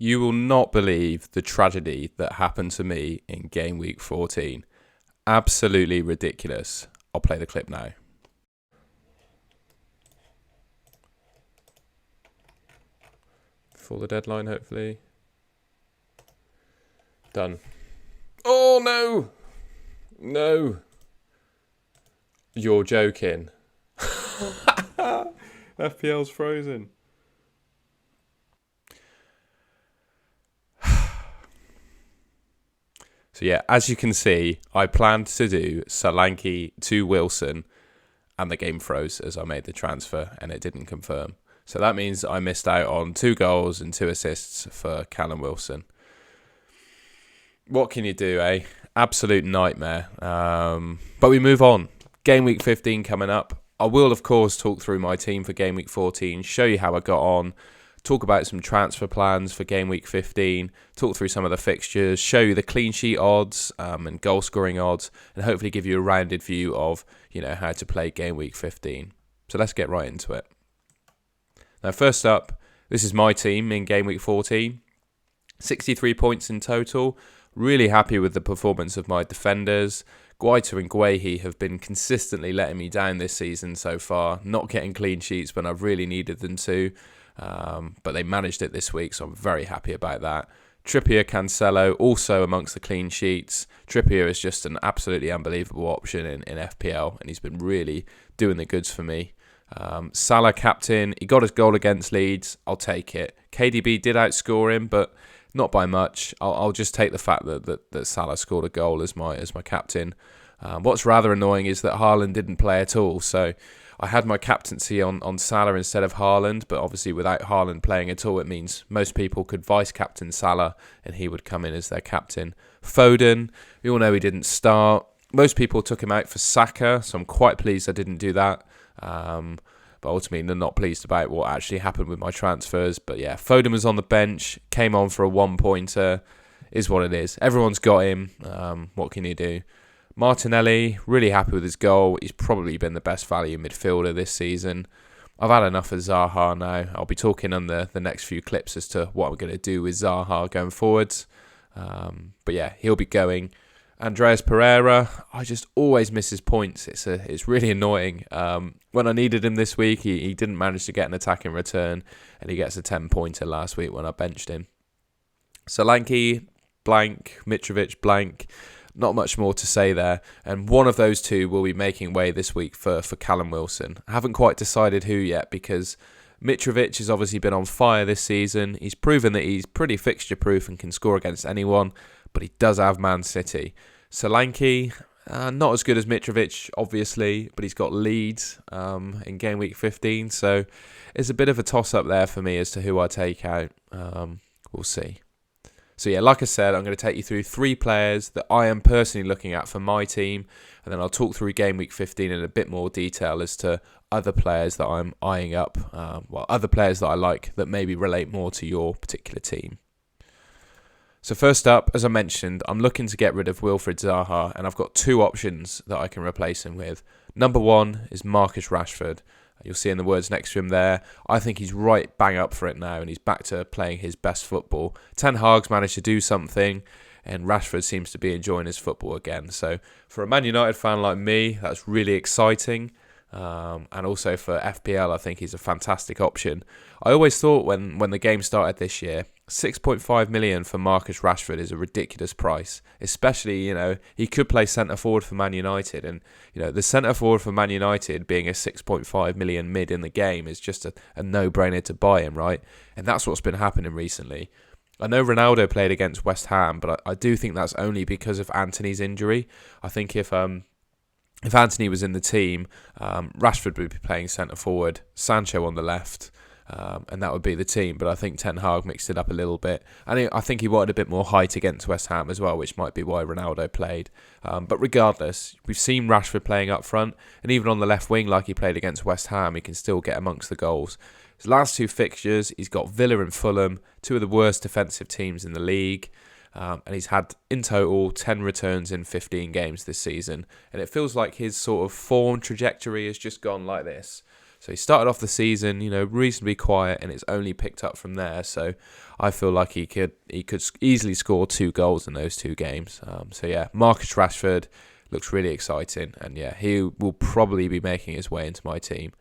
You will not believe the tragedy that happened to me in game week 14. Absolutely ridiculous. I'll play the clip now. Before the deadline, hopefully. Done. Oh, no! No. You're joking. FPL's frozen. So yeah, as you can see, I planned to do Solanke to Wilson and the game froze as I made the transfer and it didn't confirm. So that means I missed out on 2 goals and 2 assists for Callum Wilson. What can you do, eh? Absolute nightmare. But we move on. Game week 15 coming up. I will, of course, talk through my team for game week 14, show you how I got on, talk about some transfer plans for game week 15, talk through some of the fixtures, show you the clean sheet odds and goal scoring odds, and hopefully give you a rounded view of, how to play game week 15. So let's get right into it. Now, first up, this is my team in game week 14. 63 points in total. Really happy with the performance of my defenders. Guaita and Guehi have been consistently letting me down this season so far, not getting clean sheets when I've really needed them to, but they managed it this week, so I'm very happy about that. Trippier, Cancelo, also amongst the clean sheets. Trippier is just an absolutely unbelievable option in FPL, and he's been really doing the goods for me. Salah, captain, he got his goal against Leeds, I'll take it. KDB did outscore him, but not by much. I'll just take the fact that Salah scored a goal as my captain. What's rather annoying is that Haaland didn't play at all. So I had my captaincy on Salah instead of Haaland, but obviously without Haaland playing at all, it means most people could vice-captain Salah and he would come in as their captain. Foden, we all know he didn't start. Most people took him out for Saka, so I'm quite pleased I didn't do that. But ultimately, they're not pleased about what actually happened with my transfers. But yeah, Foden was on the bench, came on for a 1-pointer, is what it is. Everyone's got him. What can you do? Martinelli, really happy with his goal. He's probably been the best value midfielder this season. I've had enough of Zaha now. I'll be talking on the next few clips as to what I'm going to do with Zaha going forwards. But yeah, he'll be going. Andreas Pereira, I just always miss his points. It's really annoying. When I needed him this week, he didn't manage to get an attack in return, and he gets a 10-pointer last week when I benched him. Solanke, blank. Mitrovic, blank. Not much more to say there. And one of those two will be making way this week for Callum Wilson. I haven't quite decided who yet because Mitrovic has obviously been on fire this season. He's proven that he's pretty fixture-proof and can score against anyone, but he does have Man City. Solanke, not as good as Mitrovic, obviously, but he's got Leeds in game week 15, so it's a bit of a toss-up there for me as to who I take out. We'll see. So yeah, like I said, I'm going to take you through 3 players that I am personally looking at for my team, and then I'll talk through game week 15 in a bit more detail as to other players that I'm eyeing up, other players that I like that maybe relate more to your particular team. So first up, as I mentioned, I'm looking to get rid of Wilfried Zaha, and I've got 2 options that I can replace him with. Number 1 is Marcus Rashford. You'll see in the words next to him there. I think he's right bang up for it now, and he's back to playing his best football. Ten Hag's managed to do something, and Rashford seems to be enjoying his football again. So for a Man United fan like me, that's really exciting. And also for FPL, I think he's a fantastic option. I always thought when the game started this year, 6.5 million for Marcus Rashford is a ridiculous price, especially, he could play centre forward for Man United, and the centre forward for Man United being a 6.5 million mid in the game is just a no-brainer to buy him, right? And that's what's been happening recently. I know Ronaldo played against West Ham, but I do think that's only because of Antony's injury. I think if Antony was in the team, Rashford would be playing centre forward, Sancho on the left, and that would be the team. But I think Ten Hag mixed it up a little bit. And I think he wanted a bit more height against West Ham as well, which might be why Ronaldo played. But regardless, we've seen Rashford playing up front, and even on the left wing like he played against West Ham, he can still get amongst the goals. His last 2 fixtures, he's got Villa and Fulham, 2 of the worst defensive teams in the league. And he's had, in total, 10 returns in 15 games this season. And it feels like his sort of form trajectory has just gone like this. So he started off the season, reasonably quiet, and it's only picked up from there. So I feel like he could easily score 2 goals in those 2 games. So yeah, Marcus Rashford looks really exciting, and yeah, he will probably be making his way into my team.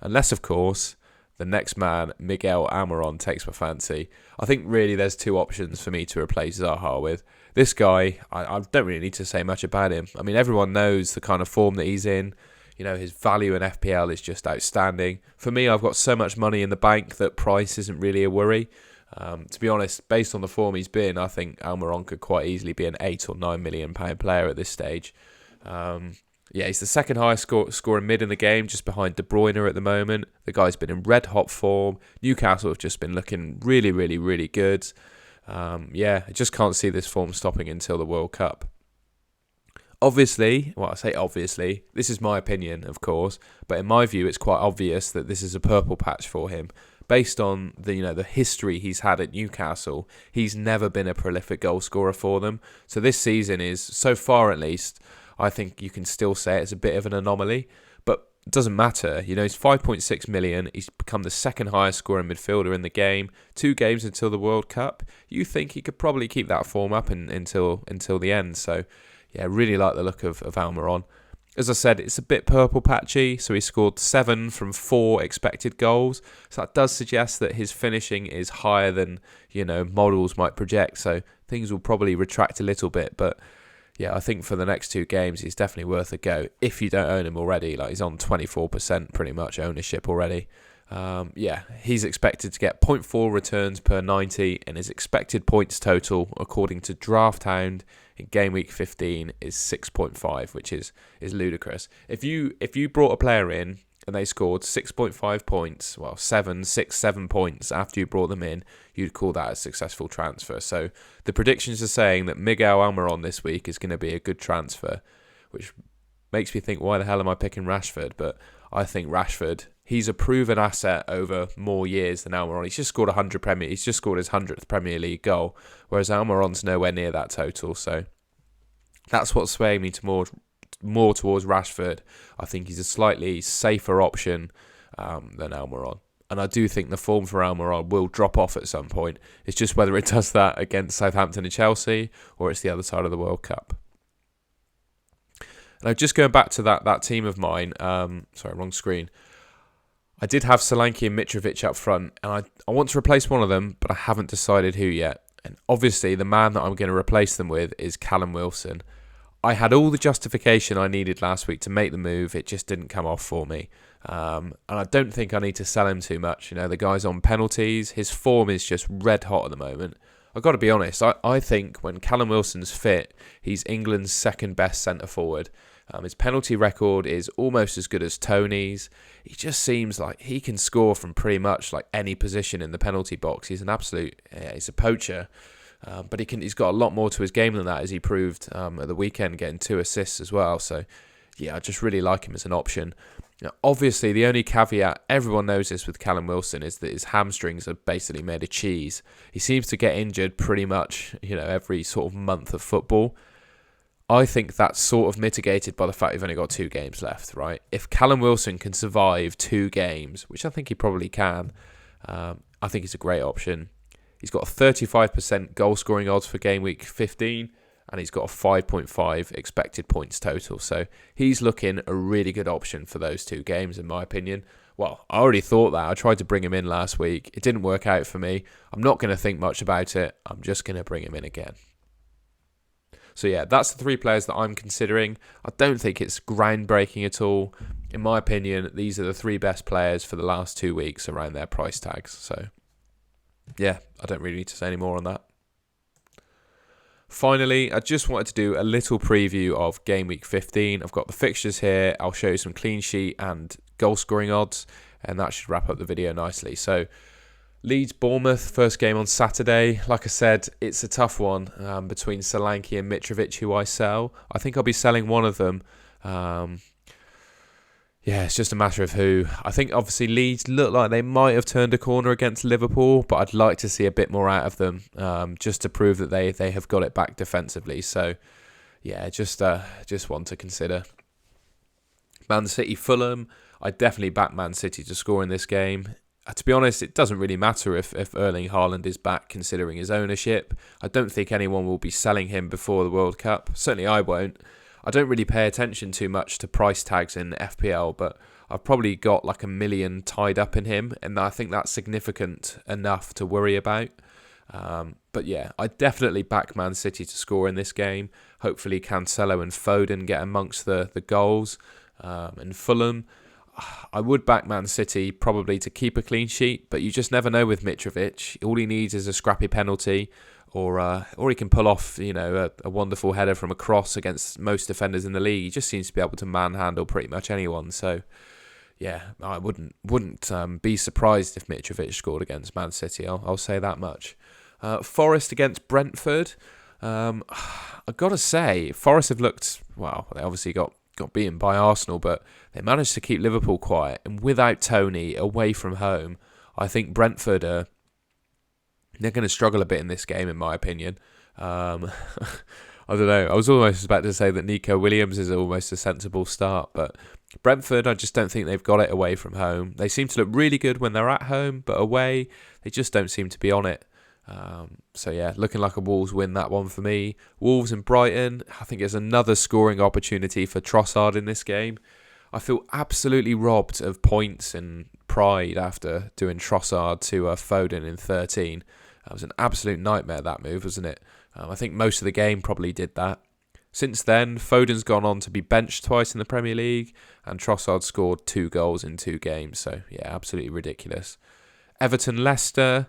Unless, of course, the next man, Miguel Almiron, takes my fancy. I think really there's 2 options for me to replace Zaha with. This guy, I don't really need to say much about him. I mean, everyone knows the kind of form that he's in. His value in FPL is just outstanding. For me, I've got so much money in the bank that price isn't really a worry. To be honest, based on the form he's been, I think Almiron could quite easily be an £8 or £9 million player at this stage. He's the second highest scoring mid in the game, just behind De Bruyne at the moment. The guy's been in red-hot form. Newcastle have just been looking really, really, really good. I just can't see this form stopping until the World Cup. Obviously, this is my opinion, of course, but in my view, it's quite obvious that this is a purple patch for him. Based on the history he's had at Newcastle, he's never been a prolific goal scorer for them. So this season is, so far at least, I think you can still say it's a bit of an anomaly, but it doesn't matter. He's 5.6 million. He's become the second highest scoring midfielder in the game. 2 games until the World Cup. You think he could probably keep that form up until the end. So yeah, really like the look of Almiron. As I said, it's a bit purple patchy, so he scored 7 from 4 expected goals. So that does suggest that his finishing is higher than, models might project. So things will probably retract a little bit. But yeah, I think for the next 2 games, he's definitely worth a go if you don't own him already. Like, he's on 24% pretty much ownership already. He's expected to get 0.4 returns per 90, and his expected points total, according to Draft Hound, in game week 15 is 6.5, which is ludicrous. If you brought a player in and they scored 6.5 points, 7 points after you brought them in, you'd call that a successful transfer. So the predictions are saying that Miguel Almiron this week is going to be a good transfer, which makes me think, why the hell am I picking Rashford? But I think Rashford, he's a proven asset over more years than Almiron. He's just scored He's just scored his 100th Premier League goal, whereas Almiron's nowhere near that total. So that's what's swaying me to more towards Rashford. I think he's a slightly safer option than Almiron. And I do think the form for Almiron will drop off at some point. It's just whether it does that against Southampton and Chelsea, or it's the other side of the World Cup. Now, just going back to that team of mine, wrong screen. I did have Solanke and Mitrovic up front, and I want to replace one of them, but I haven't decided who yet. And obviously, the man that I'm going to replace them with is Callum Wilson. I had all the justification I needed last week to make the move. It just didn't come off for me. And I don't think I need to sell him too much. The guy's on penalties. His form is just red hot at the moment. I've got to be honest. I think when Callum Wilson's fit, he's England's second best centre forward. His penalty record is almost as good as Tony's. He just seems like he can score from pretty much like any position in the penalty box. He's an absolute, he's a poacher. But he's got a lot more to his game than that, as he proved at the weekend, getting 2 assists as well. So yeah, I just really like him as an option. Obviously, the only caveat, everyone knows this with Callum Wilson, is that his hamstrings are basically made of cheese. He seems to get injured pretty much, every sort of month of football. I think that's sort of mitigated by the fact you've only got 2 games left, right? If Callum Wilson can survive 2 games, which I think he probably can, I think he's a great option. He's got a 35% goal scoring odds for game week 15, and he's got a 5.5 expected points total. So he's looking a really good option for those 2 games, in my opinion. Well, I already thought that. I tried to bring him in last week. It didn't work out for me. I'm not going to think much about it. I'm just going to bring him in again. So yeah, that's the 3 players that I'm considering. I don't think it's groundbreaking at all. In my opinion, these are the 3 best players for the last 2 weeks around their price tags. So yeah, I don't really need to say any more on that. Finally, I just wanted to do a little preview of game week 15. I've got the fixtures here. I'll show you some clean sheet and goal scoring odds, and that should wrap up the video nicely. So Leeds-Bournemouth, first game on Saturday. Like I said, it's a tough one between Solanke and Mitrovic, who I sell. I think I'll be selling one of them. It's just a matter of who. I think obviously Leeds look like they might have turned a corner against Liverpool, but I'd like to see a bit more out of them just to prove that they have got it back defensively. So yeah, just one to consider. Man City, Fulham. I definitely back Man City to score in this game. To be honest, it doesn't really matter if Erling Haaland is back, considering his ownership. I don't think anyone will be selling him before the World Cup. Certainly I won't. I don't really pay attention too much to price tags in FPL, but I've probably got like 1 million tied up in him, and I think that's significant enough to worry about. But yeah, I definitely back Man City to score in this game. Hopefully Cancelo and Foden get amongst the goals. And Fulham, I would back Man City probably to keep a clean sheet, but you just never know with Mitrovic. All he needs is a scrappy penalty, or he can pull off, a wonderful header from a cross against most defenders in the league. He just seems to be able to manhandle pretty much anyone. So yeah, I wouldn't be surprised if Mitrovic scored against Man City. I'll say that much. Forest against Brentford. I've got to say, Forest have looked, well, they obviously got beaten by Arsenal, but they managed to keep Liverpool quiet. And without Tony away from home, I think Brentford they're going to struggle a bit in this game, in my opinion. I don't know. I was almost about to say that Nico Williams is almost a sensible start, but Brentford, I just don't think they've got it away from home. They seem to look really good when they're at home, but away, they just don't seem to be on it. So yeah, looking like a Wolves win that one for me. Wolves and Brighton, I think there's another scoring opportunity for Trossard in this game. I feel absolutely robbed of points and pride after doing Trossard to Foden in 13. That was an absolute nightmare, that move, wasn't it? I think most of the game probably did that. Since then, Foden's gone on to be benched twice in the Premier League, and Trossard scored 2 goals in 2 games. So yeah, absolutely ridiculous. Everton-Leicester,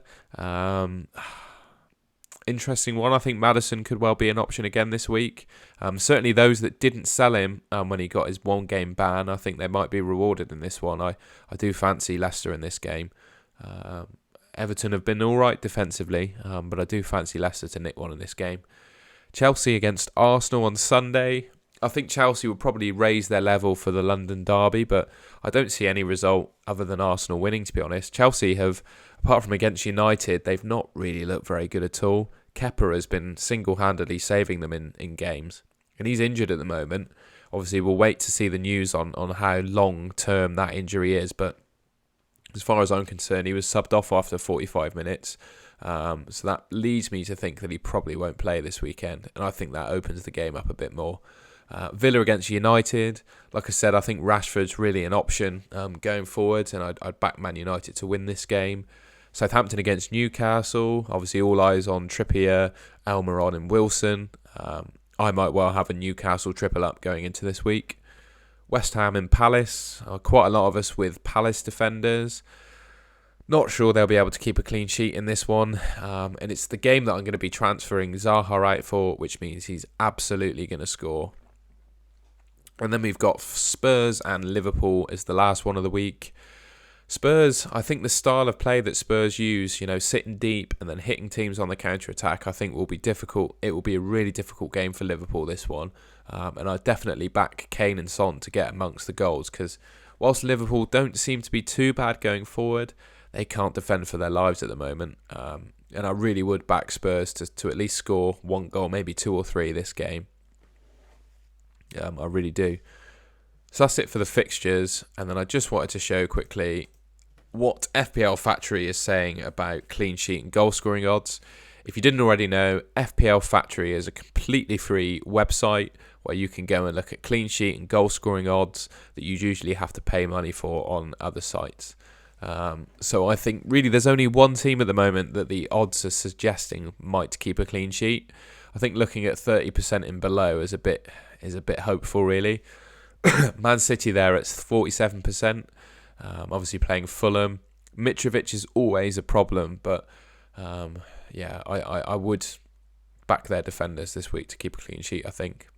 interesting one. I think Maddison could well be an option again this week. Certainly those that didn't sell him when he got his 1-game ban, I think they might be rewarded in this one. I do fancy Leicester in this game. Everton have been all right defensively, but I do fancy Leicester to nick one in this game. Chelsea against Arsenal on Sunday. I think Chelsea will probably raise their level for the London derby, but I don't see any result other than Arsenal winning, to be honest. Chelsea have, apart from against United, they've not really looked very good at all. Kepa has been single-handedly saving them in games, and he's injured at the moment. Obviously, we'll wait to see the news on how long-term that injury is, but as far as I'm concerned, he was subbed off after 45 minutes. So that leads me to think that he probably won't play this weekend, and I think that opens the game up a bit more. Villa against United, like I said, I think Rashford's really an option going forward, and I'd back Man United to win this game. Southampton against Newcastle, obviously all eyes on Trippier, Almiron and Wilson. I might well have a Newcastle triple up going into this week. West Ham and Palace, quite a lot of us with Palace defenders. Not sure they'll be able to keep a clean sheet in this one. And it's the game that I'm going to be transferring Zaha out for, which means he's absolutely going to score. And then we've got Spurs and Liverpool as the last one of the week. Spurs, I think the style of play that Spurs use, sitting deep and then hitting teams on the counter-attack, I think will be difficult. It will be a really difficult game for Liverpool, this one. And I definitely back Kane and Son to get amongst the goals, because whilst Liverpool don't seem to be too bad going forward, they can't defend for their lives at the moment. And I really would back Spurs to at least score 1 goal, maybe 2 or 3 this game. I really do. So that's it for the fixtures. And then I just wanted to show quickly what FPL Factory is saying about clean sheet and goal scoring odds. If you didn't already know, FPL Factory is a completely free website where you can go and look at clean sheet and goal scoring odds that you usually have to pay money for on other sites. So I think really there's only one team at the moment that the odds are suggesting might keep a clean sheet. I think looking at 30% and below is a bit hopeful, really. Man City there at 47%. Obviously playing Fulham. Mitrovic is always a problem, but I would back their defenders this week to keep a clean sheet, I think.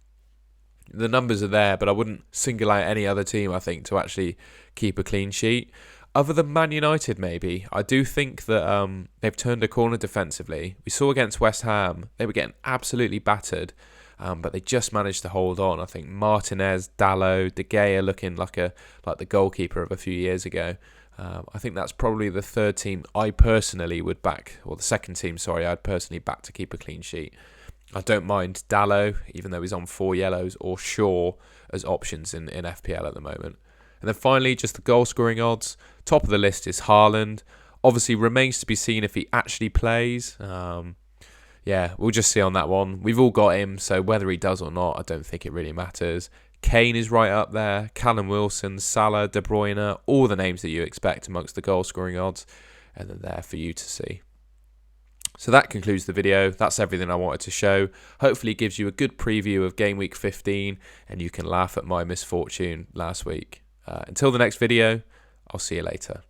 The numbers are there, but I wouldn't single out any other team, I think, to actually keep a clean sheet. Other than Man United, maybe. I do think that they've turned a corner defensively. We saw against West Ham, they were getting absolutely battered, but they just managed to hold on. I think Martinez, Dalot, De Gea looking like the goalkeeper of a few years ago. I think that's probably the third team I personally would back, or the second team, sorry, I'd personally back to keep a clean sheet. I don't mind Dallo, even though he's on 4 yellows, or Shaw as options in FPL at the moment. And then finally, just the goal scoring odds. Top of the list is Haaland. Obviously, remains to be seen if he actually plays. Yeah, we'll just see on that one. We've all got him, so whether he does or not, I don't think it really matters. Kane is right up there. Callum Wilson, Salah, De Bruyne, all the names that you expect amongst the goal scoring odds. And they're there for you to see. So that concludes the video. That's everything I wanted to show. Hopefully it gives you a good preview of Game Week 15 and you can laugh at my misfortune last week. Until the next video, I'll see you later.